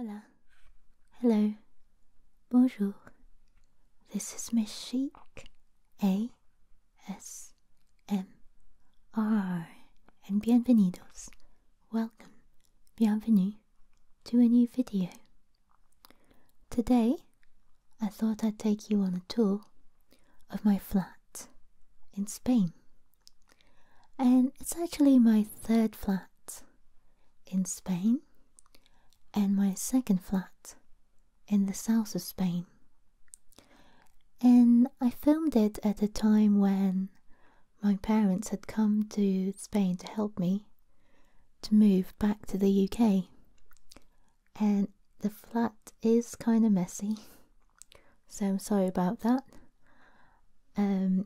Hola, hello, bonjour, this is Miss Chic, A-S-M-R, and bienvenidos, welcome, bienvenue to a new video. Today, I thought I'd take you on a tour of my flat in Spain, and it's actually my third flat in Spain, and my second flat in the south of Spain. And I filmed it at a time when my parents had come to Spain to help me to move back to the UK. And the flat is kind of messy, so I'm sorry about that.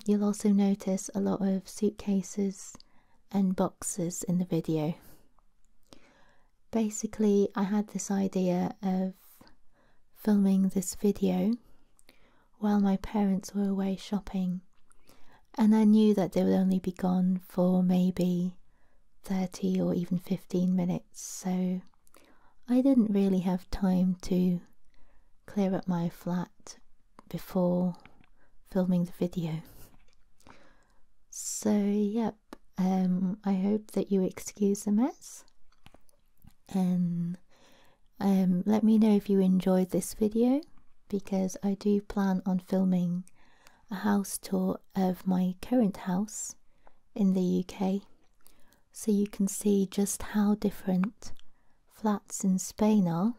You'll also notice a lot of suitcases and boxes in the video. Basically, I had this idea of filming this video while my parents were away shopping, and I knew that they would only be gone for maybe 30 or even 15 minutes, so I didn't really have time to clear up my flat before filming the video. So yep, I hope that you excuse the mess. And let me know if you enjoyed this video, because I do plan on filming a house tour of my current house in the UK, so you can see just how different flats in Spain are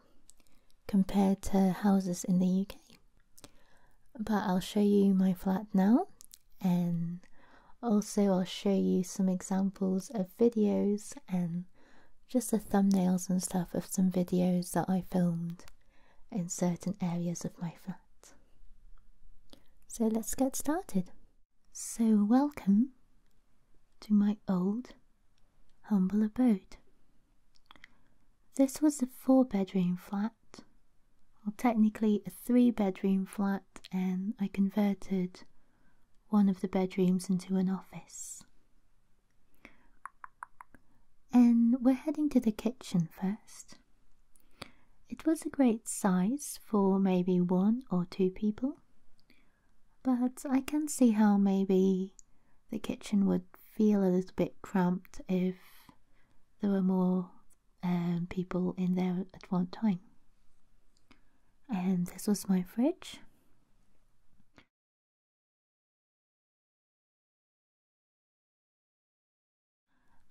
compared to houses in the UK. But I'll show you my flat now, and also I'll show you some examples of videos and just the thumbnails and stuff of some videos that I filmed in certain areas of my flat. So let's get started. So welcome to my old, humble abode. This was a 4-bedroom flat, well technically a 3-bedroom flat, and I converted one of the bedrooms into an office. And we're heading to the kitchen first. It was a great size for maybe 1 or 2 people, but I can see how maybe the kitchen would feel a little bit cramped if there were more people in there at one time. And this was my fridge.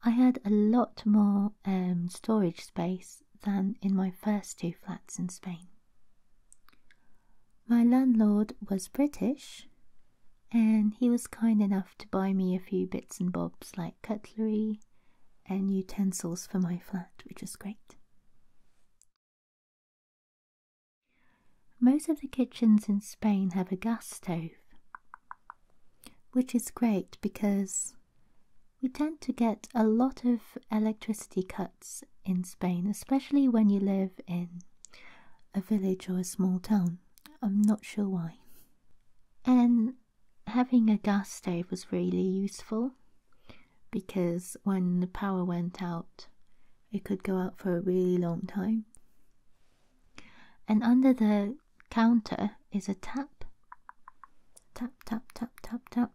I had a lot more storage space than in my first 2 flats in Spain. My landlord was British, and he was kind enough to buy me a few bits and bobs like cutlery and utensils for my flat, which was great. Most of the kitchens in Spain have a gas stove, which is great because we tend to get a lot of electricity cuts in Spain, especially when you live in a village or a small town. I'm not sure why. And having a gas stove was really useful, because when the power went out, it could go out for a really long time. And under the counter is a tap. Tap, tap, tap, tap, tap,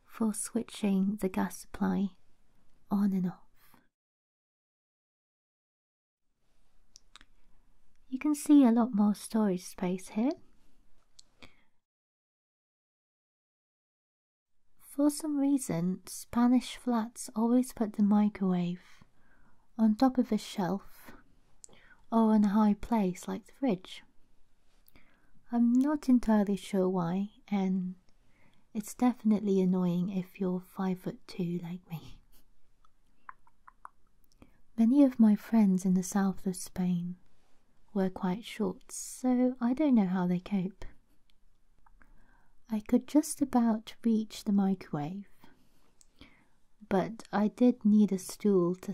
for switching the gas supply on and off. You can see a lot more storage space here. For some reason, Spanish flats always put the microwave on top of a shelf or in a high place like the fridge. I'm not entirely sure why, and it's definitely annoying if you're 5'2" like me. Many of my friends in the south of Spain were quite short, so I don't know how they cope. I could just about reach the microwave, but I did need a stool to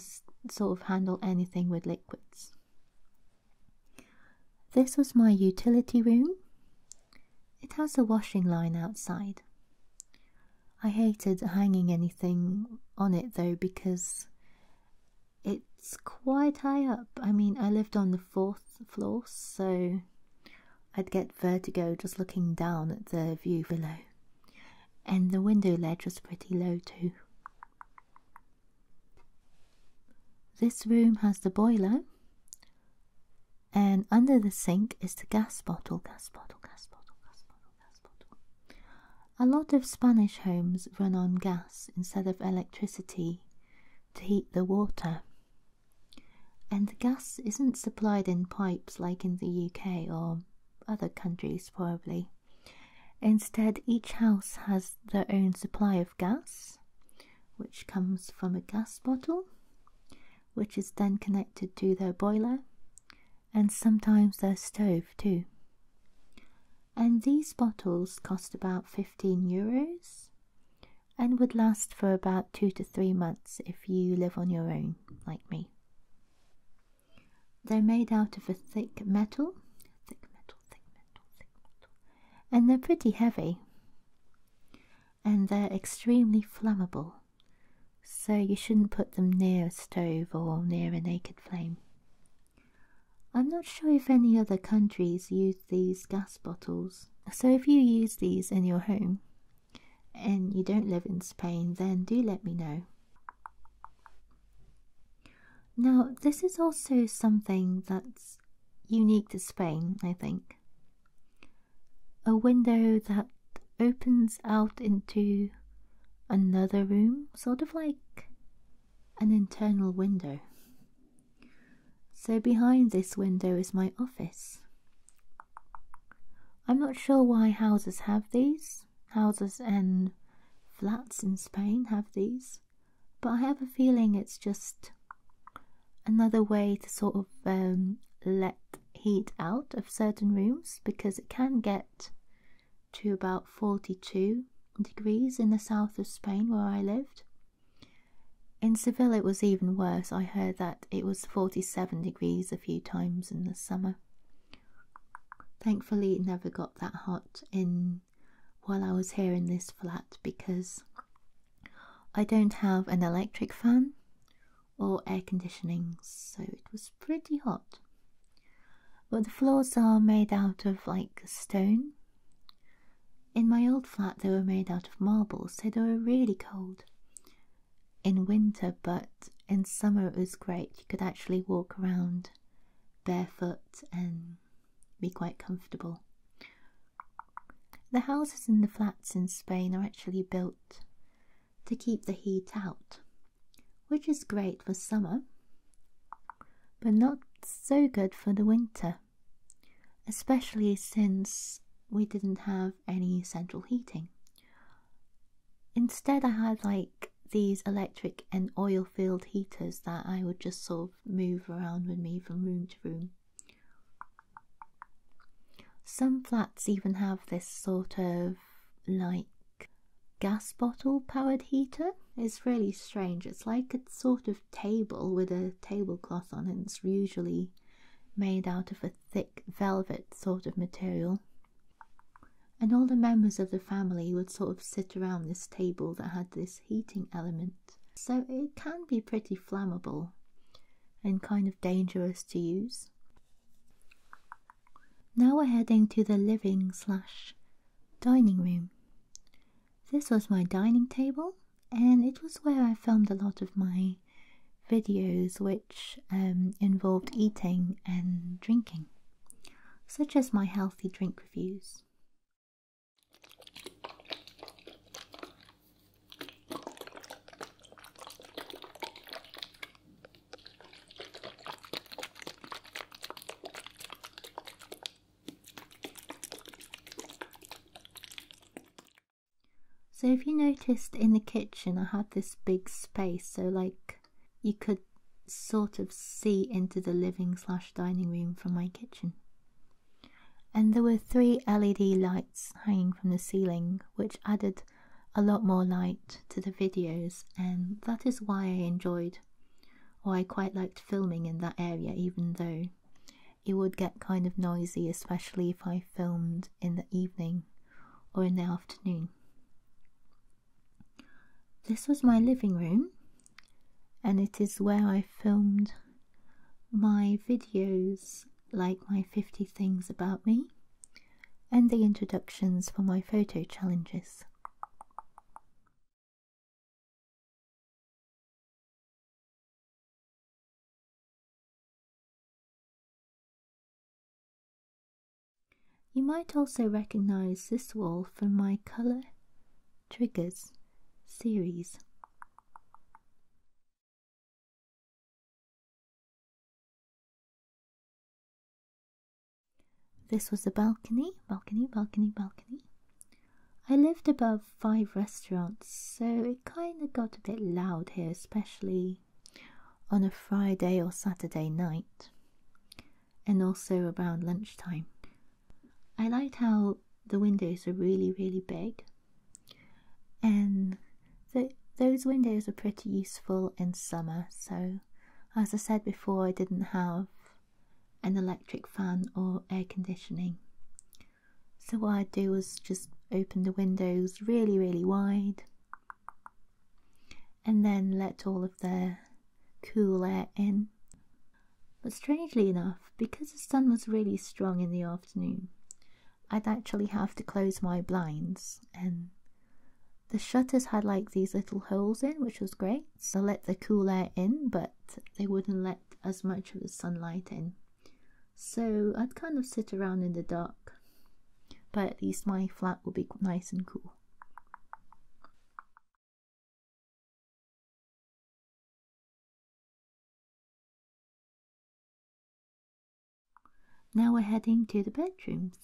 sort of handle anything with liquids. This was my utility room. It has a washing line outside. I hated hanging anything on it though, because It's quite high up. I mean, I lived on the 4th floor, so I'd get vertigo just looking down at the view below. And the window ledge was pretty low too. This room has the boiler, and under the sink is the gas bottle. A lot of Spanish homes run on gas instead of electricity to heat the water. And the gas isn't supplied in pipes like in the UK or other countries probably. Instead, each house has their own supply of gas, which comes from a gas bottle, which is then connected to their boiler, and sometimes their stove too. And these bottles cost about €15 and would last for about 2 to 3 months if you live on your own, like me. They're made out of a thick metal, and they're pretty heavy, and they're extremely flammable, so you shouldn't put them near a stove or near a naked flame. I'm not sure if any other countries use these gas bottles, so if you use these in your home and you don't live in Spain, then do let me know. Now, this is also something that's unique to Spain, I think. A window that opens out into another room, sort of like an internal window. So behind this window is my office. I'm not sure why houses have these. Houses and flats in Spain have these, but I have a feeling it's just another way to sort of let heat out of certain rooms, because it can get to about 42 degrees in the south of Spain where I lived. In Seville it was even worse. I heard that it was 47 degrees a few times in the summer. Thankfully it never got that hot while I was here in this flat, because I don't have an electric fan or air conditioning, so it was pretty hot. But the floors are made out of like stone. In my old flat they were made out of marble, so they were really cold in winter, but in summer it was great. You could actually walk around barefoot and be quite comfortable. The houses and the flats in Spain are actually built to keep the heat out, which is great for summer, but not so good for the winter, especially since we didn't have any central heating. Instead, I had like these electric and oil-filled heaters that I would just sort of move around with me from room to room. Some flats even have this sort of like gas bottle powered heater. It's really strange. It's like a sort of table with a tablecloth on it. It's usually made out of a thick velvet sort of material. And all the members of the family would sort of sit around this table that had this heating element. So it can be pretty flammable and kind of dangerous to use. Now we're heading to the living/dining room. This was my dining table, and it was where I filmed a lot of my videos which involved eating and drinking, such as my healthy drink reviews. So if you noticed in the kitchen I had this big space, so like you could sort of see into the living/dining room from my kitchen. And there were 3 LED lights hanging from the ceiling, which added a lot more light to the videos, and that is why I quite liked filming in that area, even though it would get kind of noisy, especially if I filmed in the evening or in the afternoon. This was my living room, and it is where I filmed my videos, like my 50 things about me and the introductions for my photo challenges. You might also recognize this wall from my colour triggers series. This was a balcony. I lived above 5 restaurants, so it kind of got a bit loud here, especially on a Friday or Saturday night, and also around lunchtime. I liked how the windows are really big, and those windows are pretty useful in summer. So as I said before, I didn't have an electric fan or air conditioning, so what I'd do was just open the windows really wide and then let all of the cool air in. But strangely enough, because the sun was really strong in the afternoon, I'd actually have to close my blinds, and the shutters had like these little holes in, which was great, so I let the cool air in, but they wouldn't let as much of the sunlight in. So I'd kind of sit around in the dark, but at least my flat will be nice and cool. Now we're heading to the bedrooms.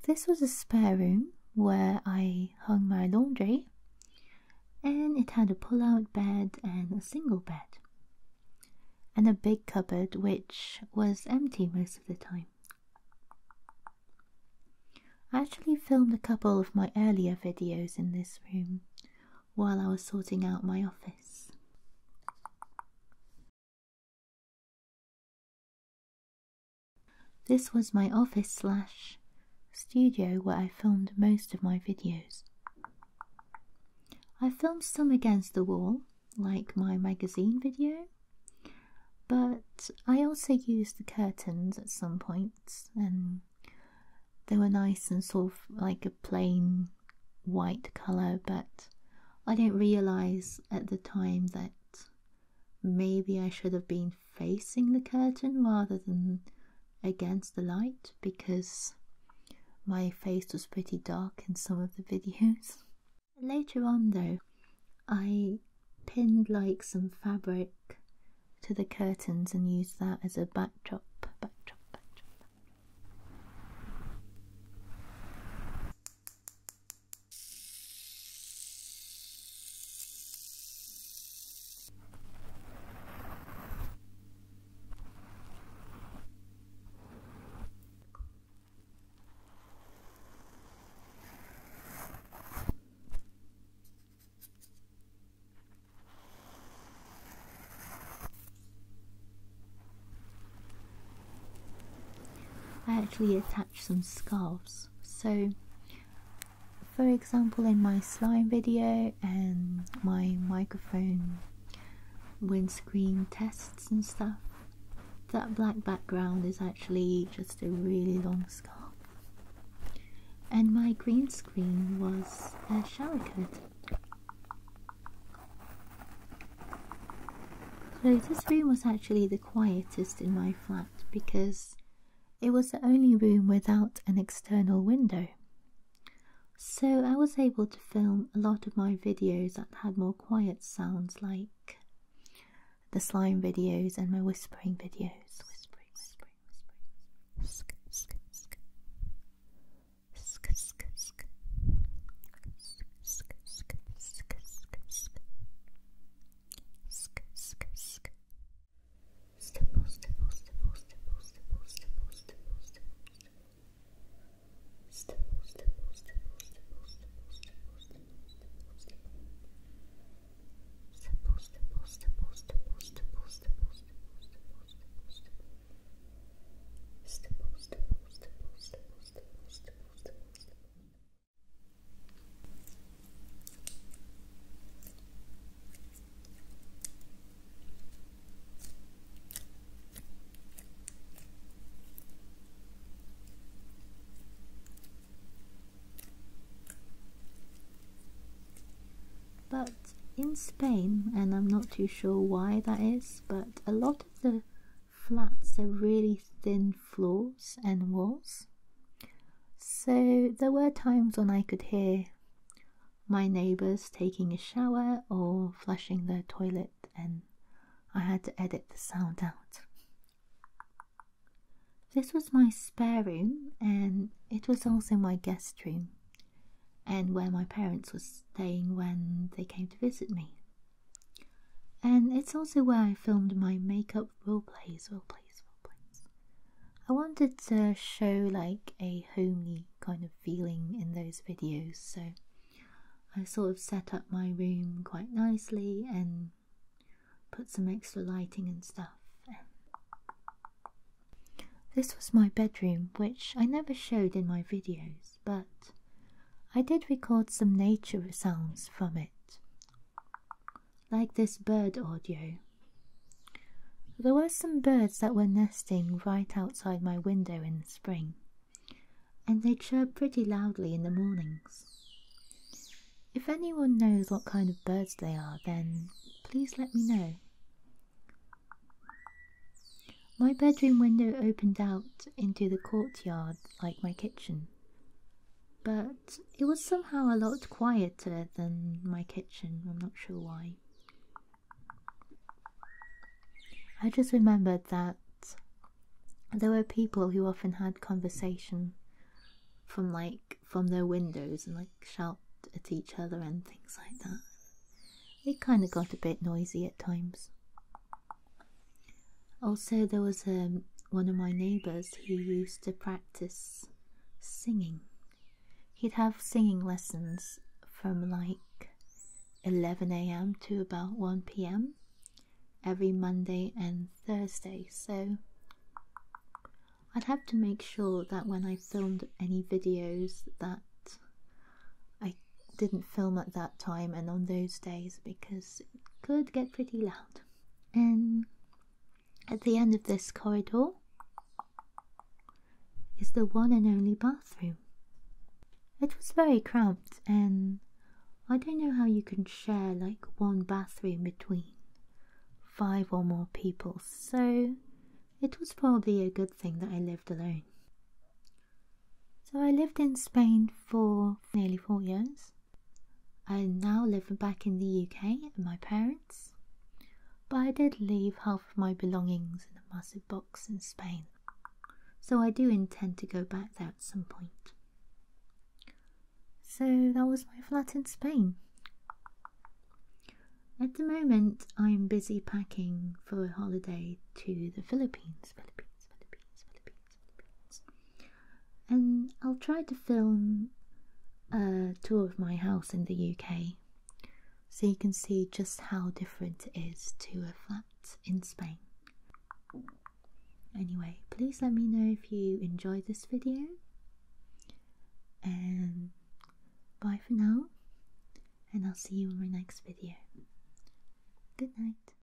This was a spare room where I hung my laundry, and it had a pull-out bed and a single bed, and a big cupboard which was empty most of the time. I actually filmed a couple of my earlier videos in this room while I was sorting out my office. This was my office / studio where I filmed most of my videos. I filmed some against the wall, like my magazine video, but I also used the curtains at some points, and they were nice and sort of like a plain white colour, but I didn't realise at the time that maybe I should have been facing the curtain rather than against the light, because my face was pretty dark in some of the videos. Later on though, I pinned like some fabric to the curtains and used that as a backdrop. I actually attached some scarves. So, for example, in my slime video and my microphone windscreen tests and stuff, that black background is actually just a really long scarf. And my green screen was a shower curtain. So this room was actually the quietest in my flat because it was the only room without an external window. So I was able to film a lot of my videos that had more quiet sounds, like the slime videos and my whispering videos. in Spain, and I'm not too sure why that is, but a lot of the flats are really thin floors and walls. So there were times when I could hear my neighbours taking a shower or flushing their toilet, and I had to edit the sound out. This was my spare room, and it was also my guest room, and where my parents were staying when they came to visit me. And it's also where I filmed my makeup roleplays. I wanted to show like a homely kind of feeling in those videos, so I sort of set up my room quite nicely and put some extra lighting and stuff. This was my bedroom, which I never showed in my videos, but I did record some nature sounds from it, like this bird audio. There were some birds that were nesting right outside my window in the spring, and they chirp pretty loudly in the mornings. If anyone knows what kind of birds they are, then please let me know. My bedroom window opened out into the courtyard like my kitchen, but it was somehow a lot quieter than my kitchen. I'm not sure why. I just remembered that there were people who often had conversation from their windows and shout at each other and things like that. It kind of got a bit noisy at times. Also, there was one of my neighbours who used to practice singing. He'd have singing lessons from 11 AM to about 1 PM every Monday and Thursday, so I'd have to make sure that when I filmed any videos that I didn't film at that time and on those days, because it could get pretty loud. And at the end of this corridor is the one and only bathroom. It was very cramped, and I don't know how you can share one bathroom between 5 or more people, so it was probably a good thing that I lived alone. So I lived in Spain for nearly 4 years. I now live back in the UK with my parents, but I did leave half of my belongings in a massive box in Spain, so I do intend to go back there at some point. So that was my flat in Spain. At the moment, I'm busy packing for a holiday to the Philippines. And I'll try to film a tour of my house in the UK, so you can see just how different it is to a flat in Spain. Anyway, please let me know if you enjoyed this video, and bye for now, and I'll see you in my next video. Good night.